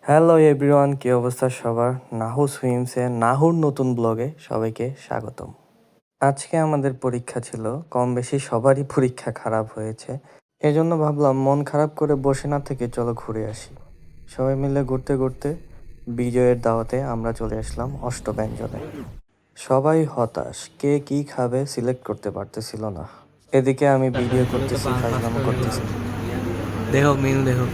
Hello everyone, কি অবস্থা সবার? নাহু সুইমসে নাহুর নতুন ব্লগে সবাইকে স্বাগতম। আজকে আমাদের পরীক্ষা ছিল, কম বেশি সবারই পরীক্ষা খারাপ হয়েছে। এজন্য ভাবলাম মন খারাপ করে বসে না থেকে চলো ঘুরে আসি। সবাই মিলে ঘুরতে ঘুরতে বিজয়ের দাওয়াতে আমরা চলে আসলাম অষ্টব্যঞ্জনে। সবাই হতাশ, কে কি খাবে সিলেক্ট করতে পারতেছিল না। এদিকে আমি ভিডিও করতেছি, ফাইজলামো করতেছি। দেখো মেনু দেখো।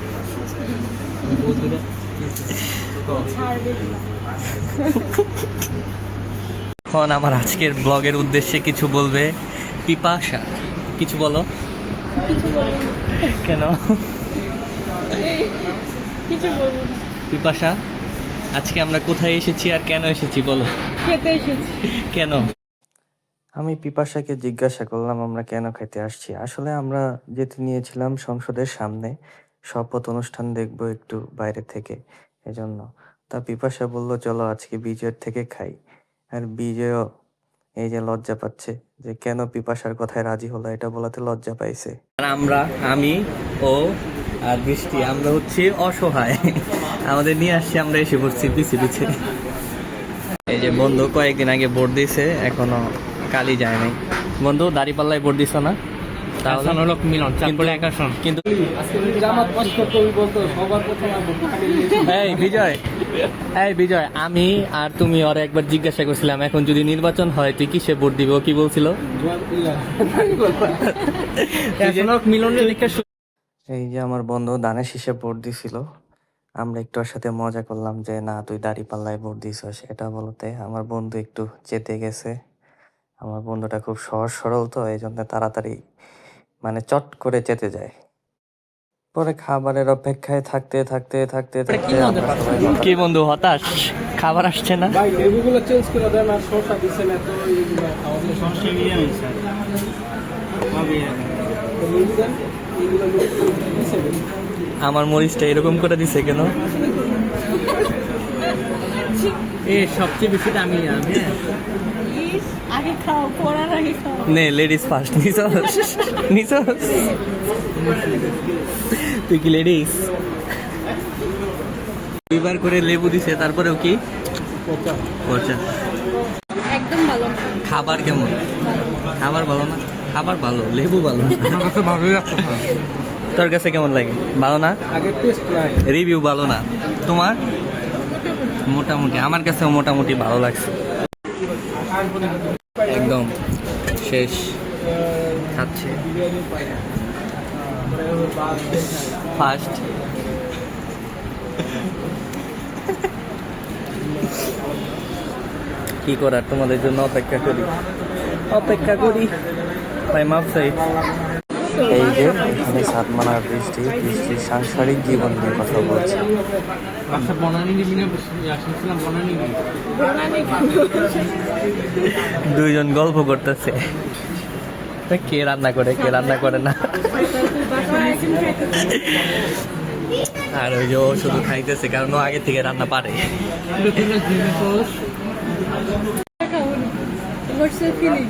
এখন আমার আজকের ব্লগের উদ্দেশ্যে কিছু বলবে পিপাসা। কিছু বলো। কেন পিপাসা, আজকে আমরা কোথায় এসেছি আর কেন এসেছি বলো। খেতে এসেছি। কেন? আমি পিপাসাকে জিজ্ঞাসা করলাম আমরা কেন খেতে আসছি। আসলে আমরা যেতে নিয়েছিলাম সংসদের সামনে, শপথ অনুষ্ঠান দেখবো একটু বাইরে থেকে, এজন্য। তা পিপাসা বলল চলো আজকে বিজয়ের থেকে খাই। আর বিজয়ও এই যে লজ্জা পাচ্ছে যে কেন পিপাসার কথায় রাজি হলো, এটা বলাতে লজ্জা পাইছে। আর আমি ও আর বৃষ্টি, আমরা হচ্ছে অসহায়, আমাদের নিয়ে আসছি, আমরা এসে পড়ছি পিছে পিছে। এই যে বন্ধু কয়েকদিন আগে ভোট দিয়েছে, এখনো কালি যায় নাই। বন্ধু দাঁড়িপাল্লায় ভোট দিছ না? তাহলে হলো মিলন চাঁদপুরে এক আসন। কিন্তু এই বিজয়, আমি আর তুমি ওর একবার জিজ্ঞাসা করছিলাম এখন যদি নির্বাচন হয় তুই কিসে ভোট দিবে, ও কি বলছিল? এই যে আমার বন্ধু দানের শীষে ভোট দিছিল, আমরা একটু ওর সাথে মজা করলাম যে না তুই দাঁড়িপাল্লায় ভোট দিছস, এটা বলতে আমার বন্ধু একটু চেতে গেছে। আমার বন্ধুটা খুব সহজ সরল, তো এই জন্য তাড়াতাড়ি মানে চট করে চেতে যায়। পরে খাবারের অপেক্ষায় থাকতে থাকতে থাকতে থাকতে আমরা সবাই কি বন্ধু হতাশ, খাবার আসছে না। ভাই লেবুগুলো চেঞ্জ করে দেন আর শসা দিছেন এত এইগুলো আমাদের শসা নিয়ে আমি স্যার লেবু দেন এইগুলো দিছেন। আমার মরিচটা এরকম করে দিছে কেন? এ সবচেয়ে বেশি দামি আমি আগে খাও, পড়ার আগে খাও। নে লেডিস ফার্স্ট। নিছস তুই কি লেডিস? দুইবার করে লেবু দিছে, তারপরেও কি পচা। একদম ভালো না। খাবার কেমন? খাবার ভালো না? খাবার ভালো, লেবু ভালো। আমার কাছে ভালোই লাগছে। তোর কাছে কেমন লাগে? ভালো না? আগে টেস্ট নাই, রিভিউ ভালো না। তোমার? মোটামুটি। আমার কাছেও মোটামুটি ভালো লাগছে। একদম শেষ খাচ্ছে ফার্স্ট। কি করার, তোমাদের জন্য অপেক্ষা করি ভাই, মাফ চাই। এই যে এখানে সাতমানার বৃষ্টির সাংসারিক জীবন নিয়ে কথা বলছে। আচ্ছা বনানি দিবি না, আসছিলাম বনানি দিবি। দুইজন গল্প করতেছে, কে রান্না করে কে রান্না করে না। আর ওই যে ও শুধু খাইতেছে কারণ ও আগে থেকে রান্না পারে। What's your feeling?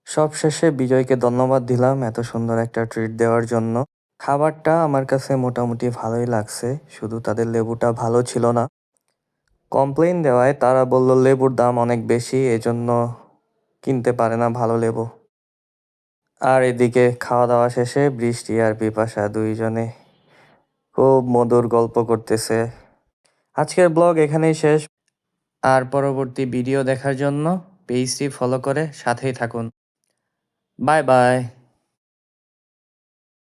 সবশেষে বিজয়কে ধন্যবাদ দিলাম এত সুন্দর একটা ট্রিট দেওয়ার জন্য। খাবারটা আমার কাছে মোটামুটি ভালোই লাগছে, শুধু তাদের লেবুটা ভালো ছিল না। কমপ্লেইন দেওয়ায় তারা বলল লেবুর দাম অনেক বেশি, এজন্য কিনতে পারে না ভালো লেবু। আর এদিকে খাওয়া দাওয়া শেষে বৃষ্টি আর বিপাশা দুইজনে খুব মধুর গল্প করতেছে। আজকের ব্লগ এখানেই শেষ। আর পরবর্তী ভিডিও দেখার জন্য পেজটি ফলো করে সাথেই থাকুন। Bye bye.